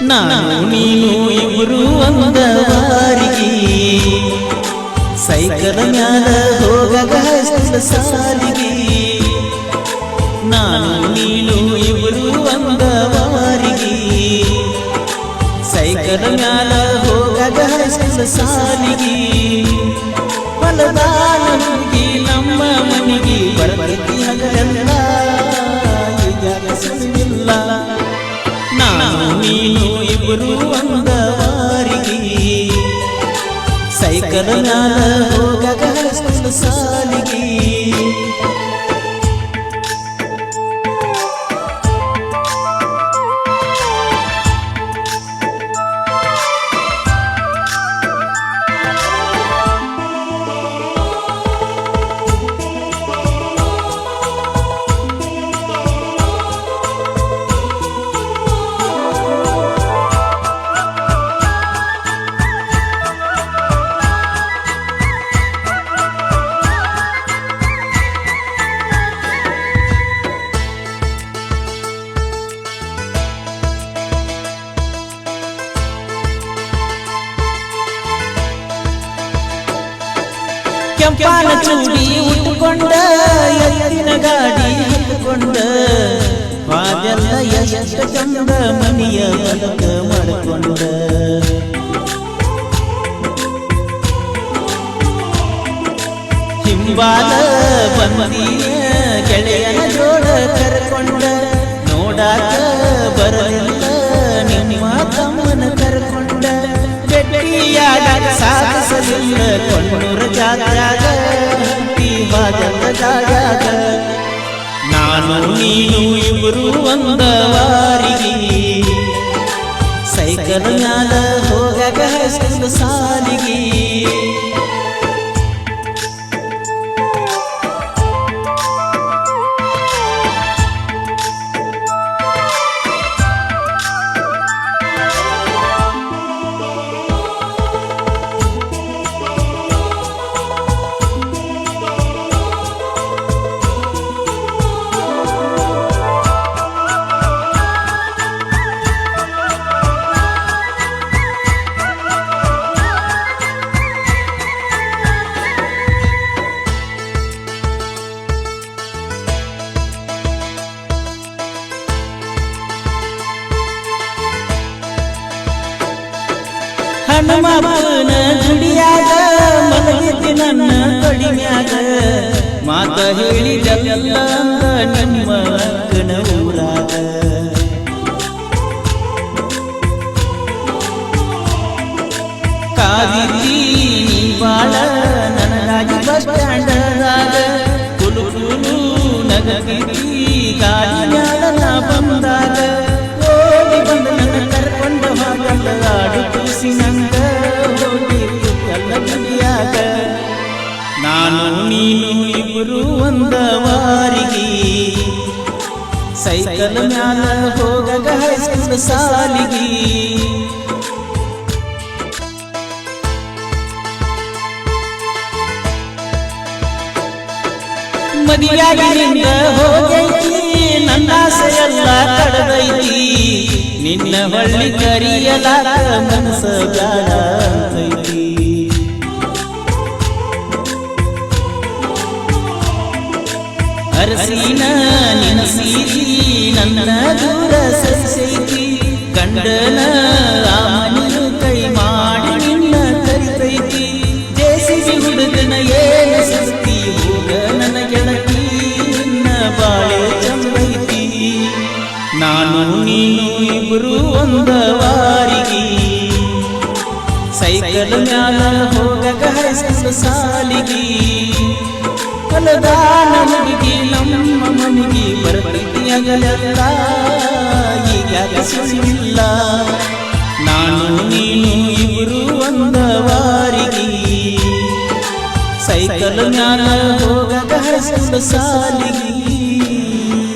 ನಾನು ನೀನು ಇಬ್ರು ಒಂದ ವಾರಿಗೆ ಸೈಕಲ್ ಮ್ಯಾಲ ಹೋಗಾಗ ಸಾಲಿಗೆ ನಾನು ನೀನು ಇಬ್ರು ಒಂದ ವಾರಿಗೆ ಸೈಕಲ್ ಮ್ಯಾಲ ಹೋಗಾಗ ಸಾಲಿಗೆ ಹೊಲದಾನ ಹುಡುಗಿ ನಮ್ಮ ಮನೆಗೆ ಬರಬರ್ತಿ ಹಗಲೆಲ್ಲ ಈಗ ಸುಳಿಲ್ಲ ನಾನು ನೀನು ಇಬ್ರು ಒಂದ ವಾರಿಗೆ ಸೈಕಲ್ ಮ್ಯಾಲ ಹೋಗಾಗ ಸಾಲಿಗೆ ಕೆಂಪಾನ ಚೂಡಿ ಉಟ್ಟುಕೊಂಡ ಎತ್ತಿನ ಗಾಡಿ ಹತ್ತುಕೊಂಡ ವಾದೆಲ್ಲ ಎಷ್ಟು ಚಂದ ಮನೆಯ ಬಲಕ ಮಾಡಿಕೊಂಡ ಹಿಂಬಾಲ ಬಂದಿಯ ಗೆಳೆಯನ ಜೋಡ ಕರ್ಕೊಂಡ ನೋಡಾಕ ಬರಲಿಲ್ಲ ನಿಮ್ಮ ತಮ್ಮನ ಕರ್ಕೊಂಡ ಸಾಧಿಸಲಿಲ್ಲ ಕೊಂಡೂರ ಜಾತ್ಯಾಗ ಬಾಜದ ಜಾಗ ನಾನು ನೀನು ಇಬ್ರು ಒಂದ ವಾರಿಗೆ ಸೈಕಲ್ ಮ್ಯಾಲ ಹೋಗಾಗ ಸಾಲಿಗೆ ಹನುಮಪ್ಪನ ಗುಡಿಯಾಗ ಮಲಗಿದ್ದಿ ನನ್ನ ತೊಡಿಮ್ಯಾಗ ಮಾತ ಹೇಳಿದೆಲ್ಲ ನಿಮ್ಮ ಅಕ್ಕನ ಊರಾಗ ಕಾದಿದ್ದಿ ನೀ ಬಾಳ ನನಗಾಗಿ ಬಸ್ ಸ್ಟ್ಯಾಂಡಾಗ ಕುಲು ನಗದಿದ್ದಿ ಗಾಡಿ ಮ್ಯಾಲ ನಾ ಬಂದಾಗ ಓಡಿ ಬಂದ ನನ್ನ ಕರ್ಕೊಂಡ ಹೋಗಲ್ಲ ಆಡು ನಂಗ ಎಲ್ಲ ಗುಡಿಯಾಗ ನಾನು ನೀನು ಇಬ್ರು ಒಂದ ವಾರಿಗೆ ಸೈಕಲ್ ಮ್ಯಾಲ ಹೋಗಾಗ ಸಾಲಿಗೆ ಮದಿಯಾಗಿನಿಂದ ಹೋಗೈತಿ ನನ್ನ ಆಸೆಯೆಲ್ಲ ಕಡದೈತಿ ನಿನ್ನ ಹೊಳ್ಳಿ ಕರಿಯಲಾಗ ಮನಸ ಬ್ಯಾಡ ಅಂತೈತಿ ಅರಸಿನ ನೆನಸೀರಿ ನನ್ನ ದೂರ ಸರಿಸೈತಿ ಗಂಡನ ರಾಮನು ಕೈ ಮಾಡಿ ನಿನ್ನ ಕರಿತೈತಿ ದೇಸಿಗೆ ಹುಡುಗನ ಏನು ಸಸ್ತಿ ಹೋಗ ನನ್ನ ಗೆಳತಿ ನಿನ್ನ ಬಾಳೆ ಚಂದೈತಿ ನಾನು ನೀನು ಇಬ್ರು ಒಂದ ವಾರಿಗೆ ಸೈಕಲ್ ಮ್ಯಾಲ ಹೋಗಾಗ ಸಾಲಿಗೆ ಹೊಲದಾನ ಹುಡುಗಿ ನಮ್ಮ ಮನೆಗೆ ಬರಬರ್ತಿ ಹಗಲೆಲ್ಲ ಈಗ ಸುಳಿಲ್ಲ ನಾನು ನೀನು ಇಬ್ರು ಒಂದ ವಾರಿಗೆ ಸೈಕಲ್ ಮ್ಯಾಲ ಹೋಗಾಗ ಸಾಲಿಗೆ